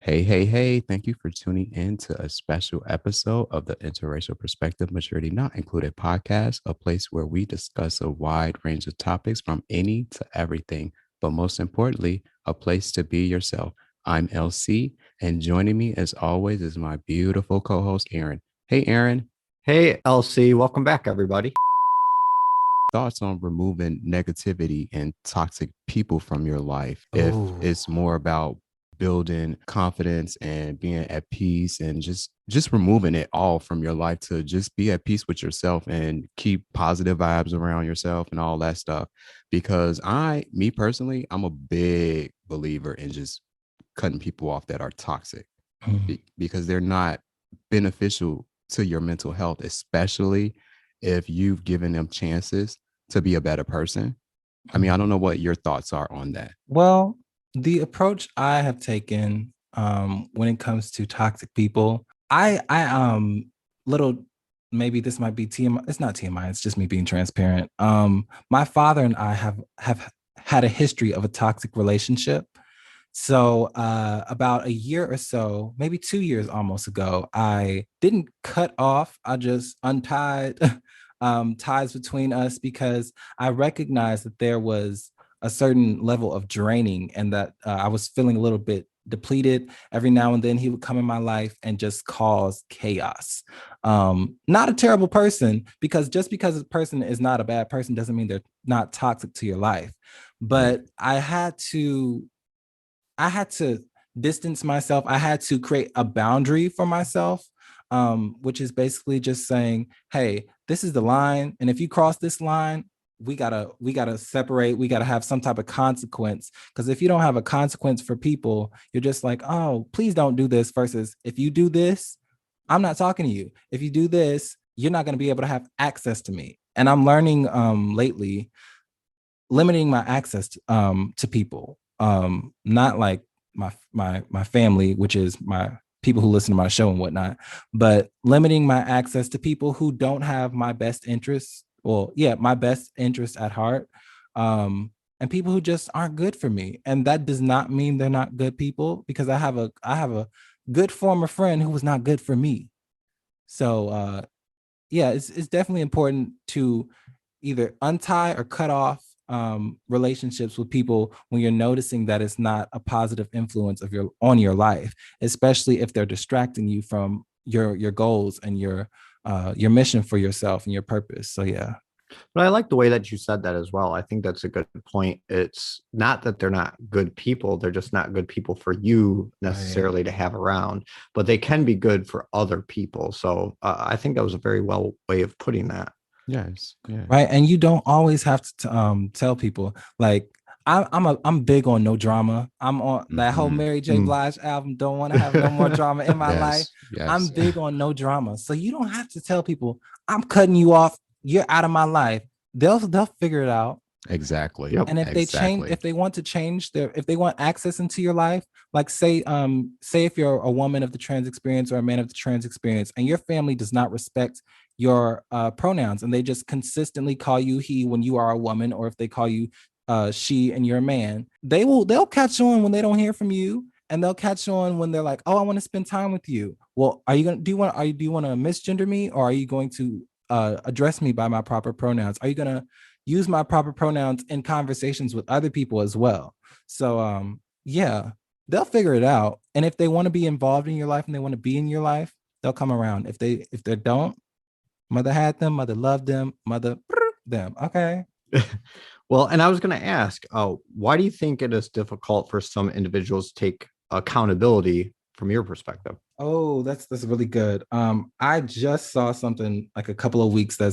Hey, hey, hey, thank you for tuning in to a special episode of the Interracial Perspective Maturity Not Included podcast, a place where we discuss a wide range of topics from any to everything, but most importantly, a place to be yourself. I'm LC, and joining me as always is my beautiful co host, Aaron. Hey, Aaron, Hey, LC, welcome back, everybody. thoughts on removing negativity and toxic people from your life if Oh, it's more about building confidence and being at peace and just removing it all from your life to just be at peace with yourself and keep positive vibes around yourself and all that stuff. Because me personally, I'm a big believer in just cutting people off that are toxic because they're not beneficial to your mental health, especially if you've given them chances to be a better person. I mean, I don't know what your thoughts are on that. Well, the approach I have taken when it comes to toxic people, I little maybe this might be TMI. It's not TMI. It's just me being transparent. My father and I have had a history of a toxic relationship. So about a year or so, maybe 2 years almost ago, I didn't cut off. I just untied ties between us because I recognized that there was a certain level of draining and that I was feeling a little bit depleted. Every now and then he would come in my life and just cause chaos. Not a terrible person, because just because a person is not a bad person doesn't mean they're not toxic to your life. Right. But I had to distance myself. I had to create a boundary for myself, which is basically just saying, hey, this is the line. And if you cross this line, we gotta separate. We gotta have some type of consequence. Because if you don't have a consequence for people, you're just like, oh, please don't do this. Versus if you do this, I'm not talking to you. If you do this, you're not going to be able to have access to me. And I'm learning lately limiting my access to people, not like my family, which is my people who listen to my show and whatnot, but limiting my access to people who don't have my best interests. Well, yeah, my best interests at heart, and people who just aren't good for me. And that does not mean they're not good people, because I have a good former friend who was not good for me. So yeah, it's definitely important to either untie or cut off relationships with people when you're noticing that it's not a positive influence of your life, especially if they're distracting you from your goals and your mission for yourself and your purpose. So yeah. but I like the way that you said that as well. I think that's a good point. It's not that they're not good people, they're just not good people for you Right. necessarily to have around, but they can be good for other people. So I think that was a very well way of putting that. Yes. Yes. Right. And you don't always have to tell people, like, I'm big on no drama. I'm on that whole Hmm. Mary J. Mm. Blige album, Don't Want to Have No More Drama in My Life. Yes. I'm Yes. big on no drama. So you don't have to tell people, I'm cutting you off, you're out of my life. They'll figure it out. Exactly. Yep. And Exactly. if they want to change if they want access into your life, like say if you're a woman of the trans experience or a man of the trans experience, and your family does not respect your pronouns, and they just consistently call you he when you are a woman, or if they call you she and you're a man, they'll catch on when they don't hear from you, and they'll catch on when they're like, oh, I want to spend time with you. Well, are you gonna do you want to misgender me, or are you going to address me by my proper pronouns? Are you gonna use my proper pronouns in conversations with other people as well? So yeah, they'll figure it out. And if they want to be involved in your life and they want to be in your life, they'll come around. If they don't, mother had them, mother loved them, mother them. Okay. Well, and I was going to ask, why do you think it is difficult for some individuals to take accountability from your perspective? Oh, that's really good. I just saw something like a couple of weeks ago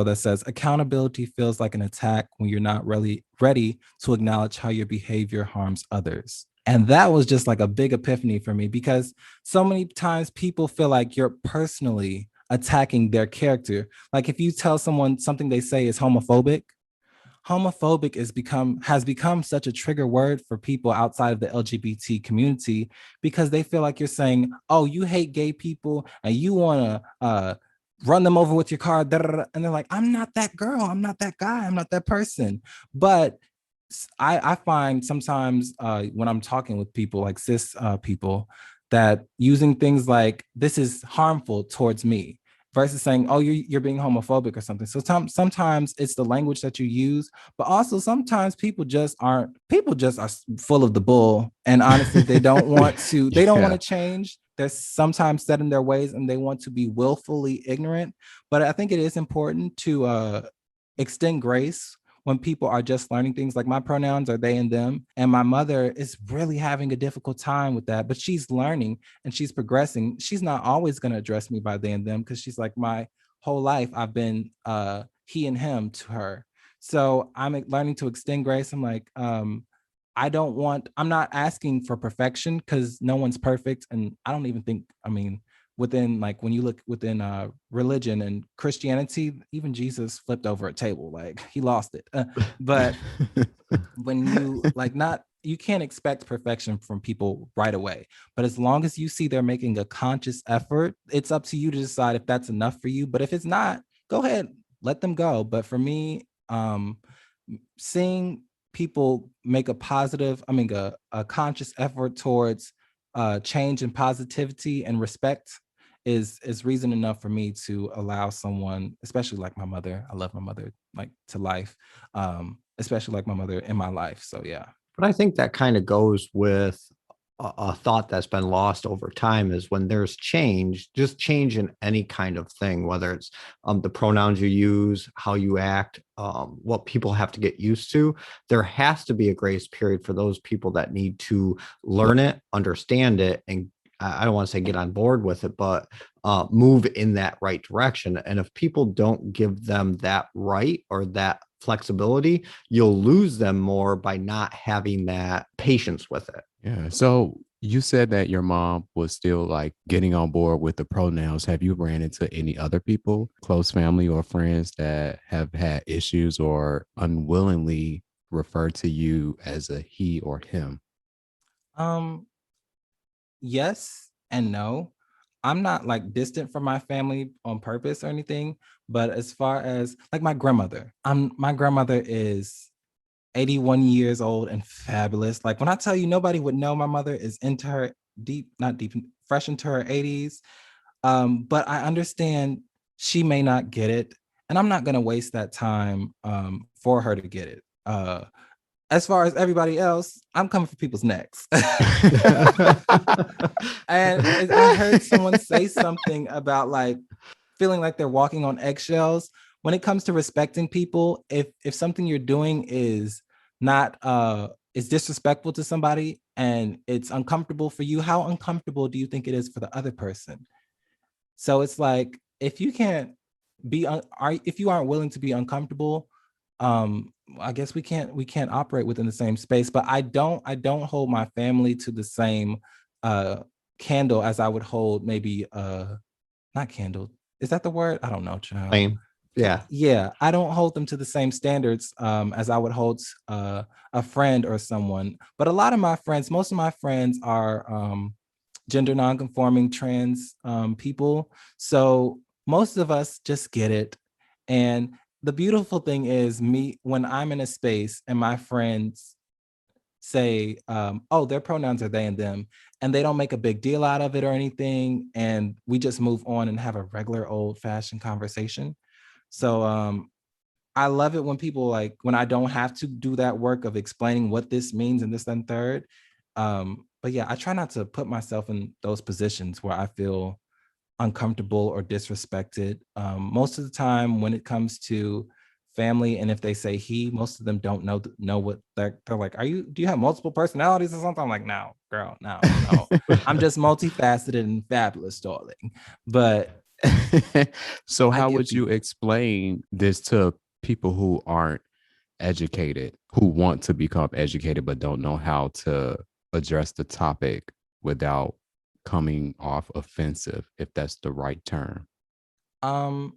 that says accountability feels like an attack when you're not really ready to acknowledge how your behavior harms others. And that was just like a big epiphany for me, because so many times people feel like you're personally attacking their character. Like if you tell someone something they say is homophobic has become such a trigger word for people outside of the LGBT community, because they feel like you're saying, "Oh, you hate gay people and you want to run them over with your car," da, da, da. And they're like, "I'm not that girl. I'm not that guy. I'm not that person." But I find sometimes when I'm talking with people like cis people that using things like this is harmful towards me versus saying, oh, you're being homophobic or something. So sometimes it's the language that you use, but also sometimes people just are full of the bull. And honestly, they don't want Yeah. to change. They're sometimes set in their ways and they want to be willfully ignorant. But I think it is important to extend grace when people are just learning things. Like my pronouns are they and them, and my mother is really having a difficult time with that, but she's learning and she's progressing. She's not always going to address me by they and them because she's like, my whole life I've been he and him to her. So I'm learning to extend grace. I'm like, I'm not asking for perfection because no one's perfect. And I don't even think, I mean, within, like, when you look within religion and Christianity, even Jesus flipped over a table, like he lost it. But when you like, not, you can't expect perfection from people right away, but as long as you see they're making a conscious effort, it's up to you to decide if that's enough for you. But if it's not, go ahead, let them go. But for me, seeing people make a positive, a conscious effort towards change and positivity and respect is reason enough for me to allow someone, especially like my mother, I love my mother like to life, especially like my mother in my life. So yeah. But I think that kind of goes with a thought that's been lost over time is when there's change, just change in any kind of thing, whether it's the pronouns you use, how you act, what people have to get used to. There has to be a grace period for those people that need to learn it, understand it, and I don't want to say get on board with it, but move in that right direction. And if people don't give them that right or that flexibility, you'll lose them more by not having that patience with it. Yeah. So you said that your mom was still like getting on board with the pronouns. Have you ran into any other people, close family or friends that have had issues or unwillingly refer to you as a he or him? um Yes and no. I'm not like distant from my family on purpose or anything, but as far as like my grandmother is 81 years old and fabulous. Like when I tell you nobody would know my mother is into her not deep, fresh into her 80s. But I understand she may not get it, and I'm not gonna waste that time for her to get it. As far as everybody else, I'm coming for people's necks. And I heard someone say something about like feeling like they're walking on eggshells when it comes to respecting people. If something you're doing is not is disrespectful to somebody and it's uncomfortable for you, how uncomfortable do you think it is for the other person? So it's like, if you can't if you aren't willing to be uncomfortable, I guess we can't operate within the same space. But I don't hold my family to the same uh candle as I would hold maybe not candle, is that the word? I don't know, child. Lame. Yeah. Yeah, I don't hold them to the same standards as I would hold a friend or someone. But a lot of my friends, most of my friends are gender nonconforming trans people. So most of us just get it. And the beautiful thing is, me, when I'm in a space and my friends say, oh, their pronouns are they and them, and they don't make a big deal out of it or anything, and we just move on and have a regular old fashioned conversation. So I love it when people, like, when I don't have to do that work of explaining what this means and this and third. But yeah, I try not to put myself in those positions where I feel uncomfortable or disrespected. Most of the time when it comes to family, and if they say he, most of them don't know what they're like, do you have multiple personalities or something? I'm like, no, girl, no. I'm just multifaceted and fabulous, darling. But So I how give would you people, explain this to people who aren't educated, who want to become educated but don't know how to address the topic without coming off offensive, if that's the right term? um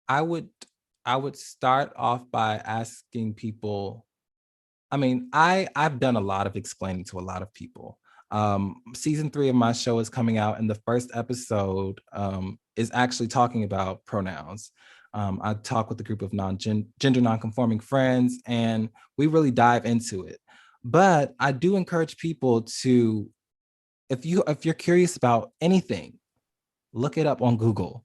I would I would start off by asking people. I mean, I've done a lot of explaining to a lot of people. Season 3 of my show is coming out, and the first episode is actually talking about pronouns. I talk with a group of gender nonconforming friends, and we really dive into it. But I do encourage people to, if you're curious about anything, look it up on Google.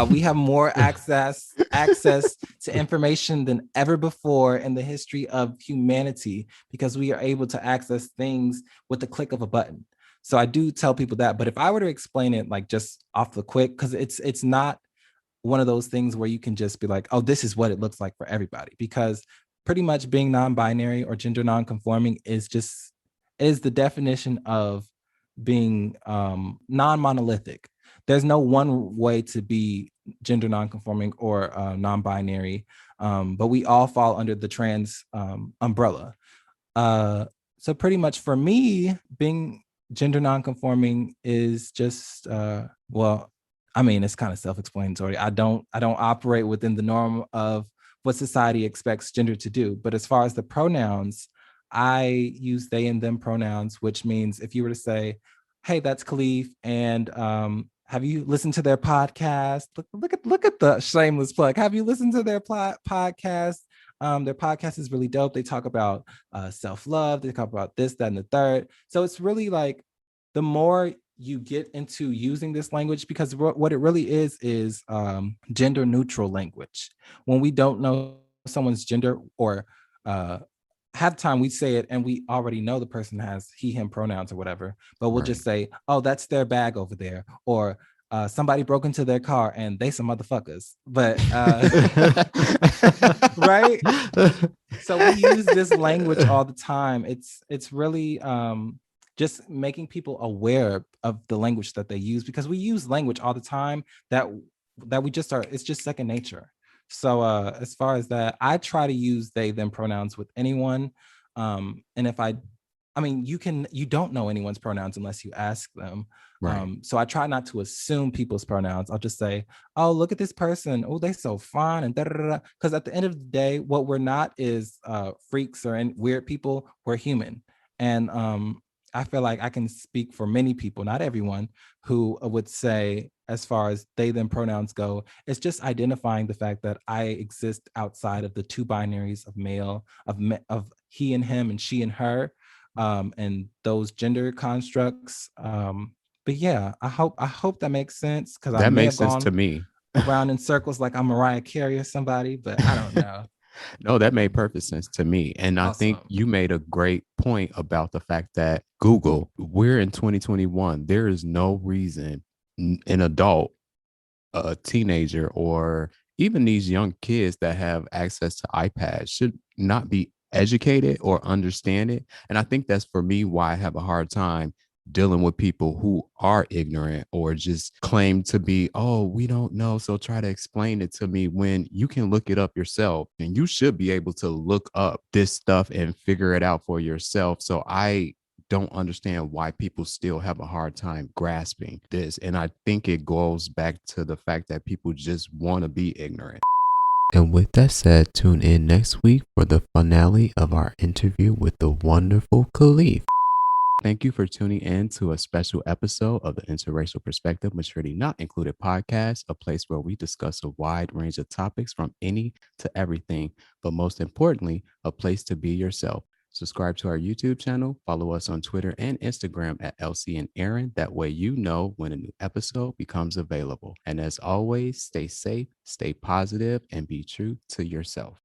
We have more access to information than ever before in the history of humanity, because we are able to access things with the click of a button. So I do tell people that. But if I were to explain it like just off the quick, because it's not one of those things where you can just be like, oh, this is what it looks like for everybody, because pretty much being non-binary or gender non-conforming is the definition of being non-monolithic. There's no one way to be gender non-conforming or non-binary, but we all fall under the trans umbrella. So pretty much for me, being gender non-conforming is just well, I mean, it's kind of self-explanatory. I don't operate within the norm of what society expects gender to do. But as far as the pronouns, I use they and them pronouns, which means if you were to say, hey, that's Kaleaf, and have you listened to their podcast? Look at the shameless plug. Have you listened to their podcast? Their podcast is really dope. They talk about self-love. They talk about this, that, and the third. So it's really like the more you get into using this language, because what it really is gender neutral language. When we don't know someone's gender, or half the time we say it and we already know the person has he, him pronouns or whatever, but we'll just say, oh, that's their bag over there, or somebody broke into their car and they some motherfuckers. But right. So we use this language all the time. It's really just making people aware of the language that they use, because we use language all the time that we just are, it's just second nature. So as far as that, I try to use they, them pronouns with anyone. And if I mean, you don't know anyone's pronouns unless you ask them. Right. So I try not to assume people's pronouns. I'll just say, oh, look at this person. Oh, they so fine. And because at the end of the day, what we're not is freaks or weird people. We're human. And I feel like I can speak for many people, not everyone, who would say, as far as they, them pronouns go, it's just identifying the fact that I exist outside of the two binaries of male, of he and him and she and her, and those gender constructs. But yeah, I hope that makes sense, because I That may makes have sense to gone me. around in circles like I'm Mariah Carey or somebody, but I don't know. No, that made perfect sense to me. And I think Awesome. you made a great point about the fact that Google, we're in 2021. There is no reason an adult, a teenager, or even these young kids that have access to iPads should not be educated or understand it. And I think that's for me why I have a hard time dealing with people who are ignorant or just claim to be, oh, we don't know, so try to explain it to me, when you can look it up yourself, and you should be able to look up this stuff and figure it out for yourself. So I don't understand why people still have a hard time grasping this. And I think it goes back to the fact that people just want to be ignorant. And with that said, tune in next week for the finale of our interview with the wonderful Kaleaf. Thank you for tuning in to a special episode of the Interracial Perspective Maturity Not Included podcast, a place where we discuss a wide range of topics from any to everything, but most importantly, a place to be yourself. Subscribe to our YouTube channel, follow us on Twitter and Instagram at LC and Aaron. That way you know when a new episode becomes available. And as always, stay safe, stay positive, and be true to yourself.